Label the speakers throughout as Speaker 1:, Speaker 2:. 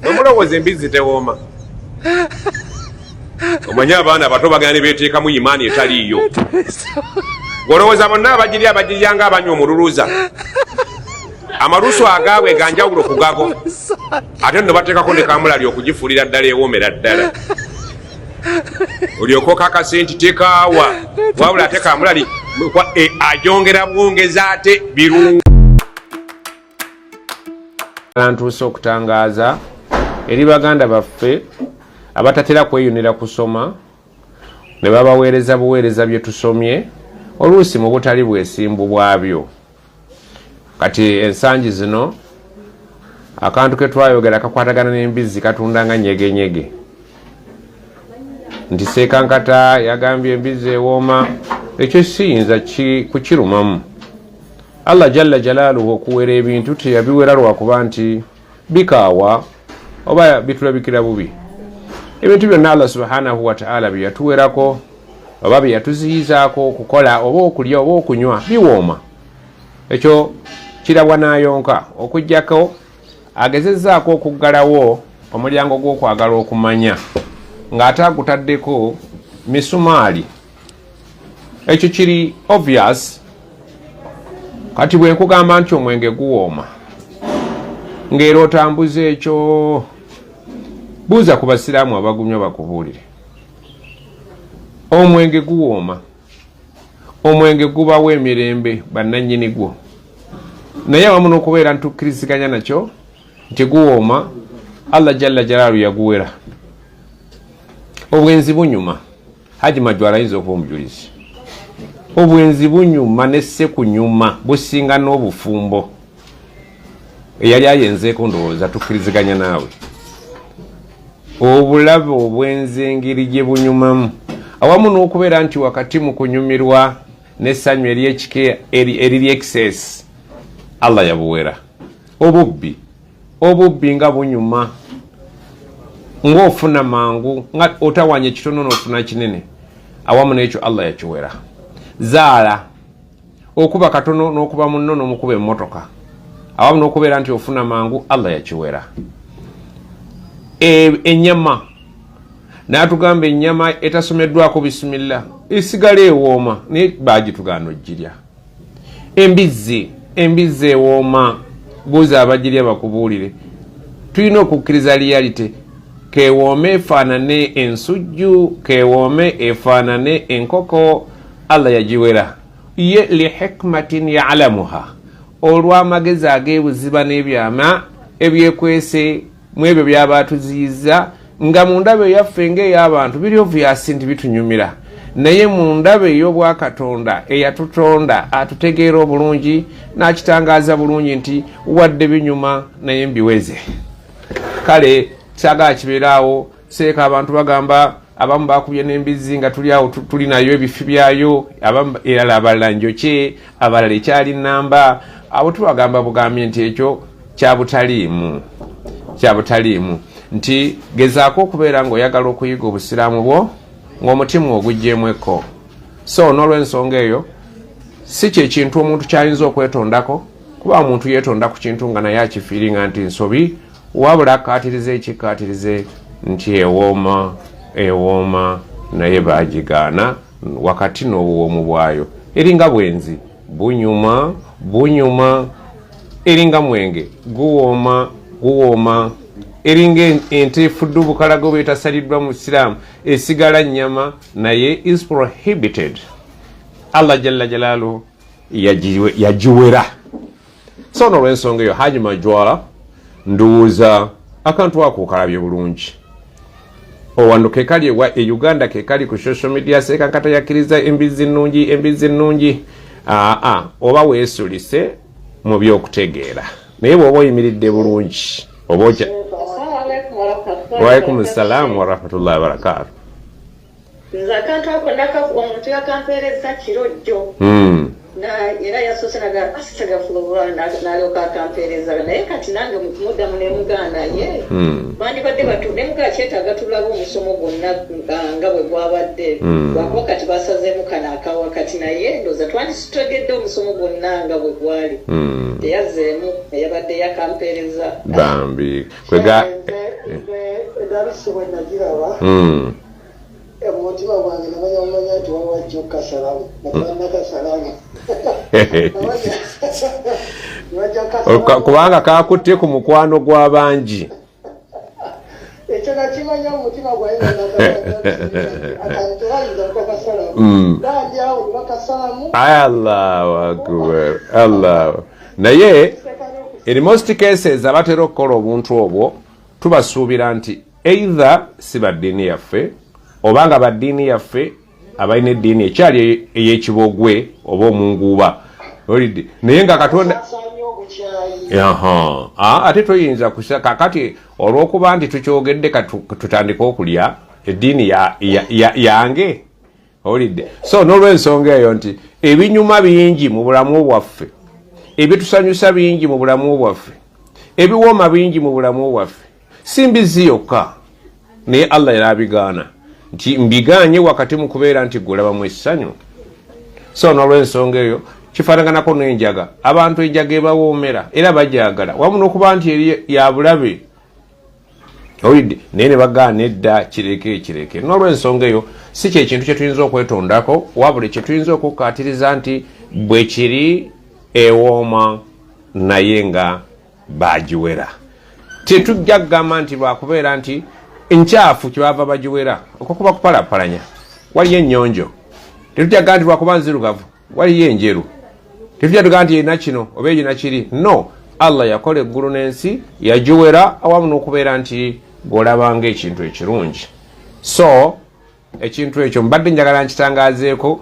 Speaker 1: Nomulowooza embizi tewooma. Omanyi abaana bato bagenda beeteekamu imaani etaliiyo. Olowooza bonna abagirya ng'abanywa omululuuza. Amalusu agaabwe ganjawulo ku gago. Ate nno bateekako ne kamulali okugifuulira ddala ewoomera ddala. Olyoka okakasenti tekaawa. Wabula ate kamulali ajongera bwongeza ate birungi. Ntuuse okutangaaza eri baganda baffe abatatera kweyunira kusoma ne babaweereza buweereza bye tusomye oluusi mu butali bwesimbu bwabyo. Kati ensangi zino akantu ke twayogera kakwatagana n'embizi katunda nga nyegenyege. Nti Sheik Nkata yagambye embizi ewooma, ekyo siyinza kukirumamu. Allah jalla jalaaluhu okuwera ebintu teyabiwera lwakuba nti bikaawa oba bitulabikira bubi. Ebintu byonna Allah subhanahu wa ta'ala bye yatuwerako oba bye yatuziyizaako okukola oba okulya oba okunywa biwooma. Ekyo kirabwa n'ayonka okujjako agezezzaako okuggalawo omulyango gw'okwagala okumanya ng'ate agutaddeko misumaali. Ekyo kiri obvious. Kati bwe nkugamba nti omwenge guwooma ng'era otambuza ekyo, buuza ku basiraamu abagumya bakubuulire. Omwenge guwooma, omwenge gubawo emirembe bannannyini gwo, naye awamu n'okubeera ntukkiriziganya nakyo nti guwooma, Allah jalla jalaalu yaguwera. Obwenzi bunyuma. Haji Majwala ayinza okuba omujulizi. Obwenzi bunyuma nesse kunyuma businga n'obufumbo. Eyali ayenzeeko ndowooza tukkiriziganya naawe. Obulabe obwenzi engeri gye bunyumamu awamu n'okubeera nti wakati mu kunyumirwa n'essanyu eriri excess, Allah yabuwera. Obubbi nga bunyuma ng'ofuna mangu nga otawanya ekitono n'ofuna kinene, awamu n'ekyo Allah yakiwera. Zaala okuba katono n'okuba munno n'omukuba emmotoka, awamu n'okubeera nti ofuna mangu, Allah yakiwera. Ennyama n'atugamba ennyama etasomeddwako bisimillah esigala ewooma naye baagitugaana ogirya. Embizi ewooma, buuza abagirya bakubuulire. Tulina okukkiriza reality. Kewoome efaanane ensujju, kewoome efaanane enkoko, Allah yagiwera. Ye li hikmatin ya'lamuha, olw'amagezi ag'ebuziba n'ebyama ebyekwese mu ebyo byaba atuziyiza, nga mu ndaba eyaffe ng'ey'abantu biri obvious nti bitunyumira, naye mu ndaba ey'obwakatonda eyatutonda atutegeera obulungi n'akitangaaza bulungi nti wadde binyuma naye mbiweze. Kale kyagaa kibeeraawo. Sheik abantu bagamba abamu bakubye n'embizi nga tuli awo tuli nayo ebifi byayo, abamu era abalala njokye, abalala ekyali nnamba. Abo tubagamba bugambye nti ekyo kyabutaliimu nti gezaako okubeera ng'oyagala okuyiga obusiraamu bwo ng'omutima oguggyemweko. So n'olw'ensonga eyo si kyekintu omuntu kyayinza okwetondako, kuba omuntu yeetonda ku kintu nga naye akifiiringa nti nsobi, wabula akaatirize nti ewooma naye baagigaana wakati n'obuwoomu bwayo. Eringa bwenzi bunyuma, eringa mwenge guwooma, eringa ente efudde obukalago bwetasaliddwa mu Isiraamu esigala nnyama naye is prohibited. Allah jalla jalaaluhu yagiwera. So n'olw'ensonga eyo Haji Majwala ndowooza akantu ako okalabye bulungi. Owano kekali e Uganda kekali ku social media. Sheik Nkata yakkiriza embizi nnungi. Oba weesulise mu by'okutegeera, naye bw'oba oyimiridde bulungi oba oja. Waalaikum salaam wa rahmatullahi wa barakatuh.
Speaker 2: Nze akantu ako omuntu yakampeereza kirojjo. era yasosenaga asitagafulowa n'alyoka akampeereza naye kati nange muddamu ne mugaana ye bandibadde batude mugaa kyetaaga tulaba omusomo gwonna nga bwe gwabadde lwakuba kati basazeemu kano akawa kati naye ndooza twandisitegedde omusomo gwonna nga bwe gwali teyazzeemu eyabadde yakampeereza
Speaker 1: bambi
Speaker 3: edabisi bwe nagiraba omutima gwange namanya nti wawajja okukasalamu nabanakasalamu
Speaker 1: kubanga kakutte ku mukwano gw'abangi
Speaker 3: ekyo nakimanya omutima gwange akantoayinza okukasalamu gandyawo bakasalamu
Speaker 1: Allahu akbar Allah naye in most cases abatera okukola obuntu obwo tubasuubira nti either si baddiini yaffe obanga baddiini yaffe abalina eddiini ekyali ey'ekibogwe oba omunguuba olidde naye nga Katonda ate toyinza kakati olw'okuba nti tukyogedde tutandika okulya eddiini yange olidde so n'olw'ensonga eyo nti ebinyuma bingi mu bulamu bwaffe ebitusanyusa bingi mu bulamu bwaffe ebiwooma bingi mu bulamu bwaffe si mbizi yokka naye Allah era abigaana nti mbiganye wakati mu kubeera nti gulabamu essanyu so n'olw'ensonga eyo kifaanaganako n'enjaga abantu enjaga ebawoomera era bajagala wamu n'okuba nti eri ya bulabe olidde naye ne bagaana edda kireke n'olw'ensonga eyo si kyekintu kye tuyinza okwetondako wabula kye tuyinza okukkaatiriza nti bwe kiri ewooma naye nga bagiwera tetujja kugamba nti lwakubeera nti enkyafu kyebava bagiwera okukuba kupalapalanya waliyo ennyonjo tetujja kugamba nti lwakuba nzirugavu waliyo enjeru tetujja tugamba nti erina kino oba erina kiri no Allah yakola eggulu n'ensi yagiwera awamu n'okubeera nti golabanga ekintu ekirungi so ekintu ekyo mbadde njagala nkitangaazeeko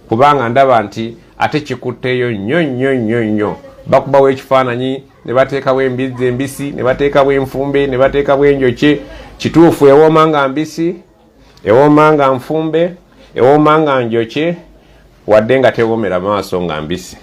Speaker 1: kubanga ndaba nti ate kikutteeyo nnyo bakubawo ekifaananyi ne bateekawo embizi embisi ne bateekawo enfumbe ne bateekawo enjokye kituufu ewooma nga mbisi ewooma nga nfumbe ewooma nga njokye wadde nga tewoomera maaso nga mbisi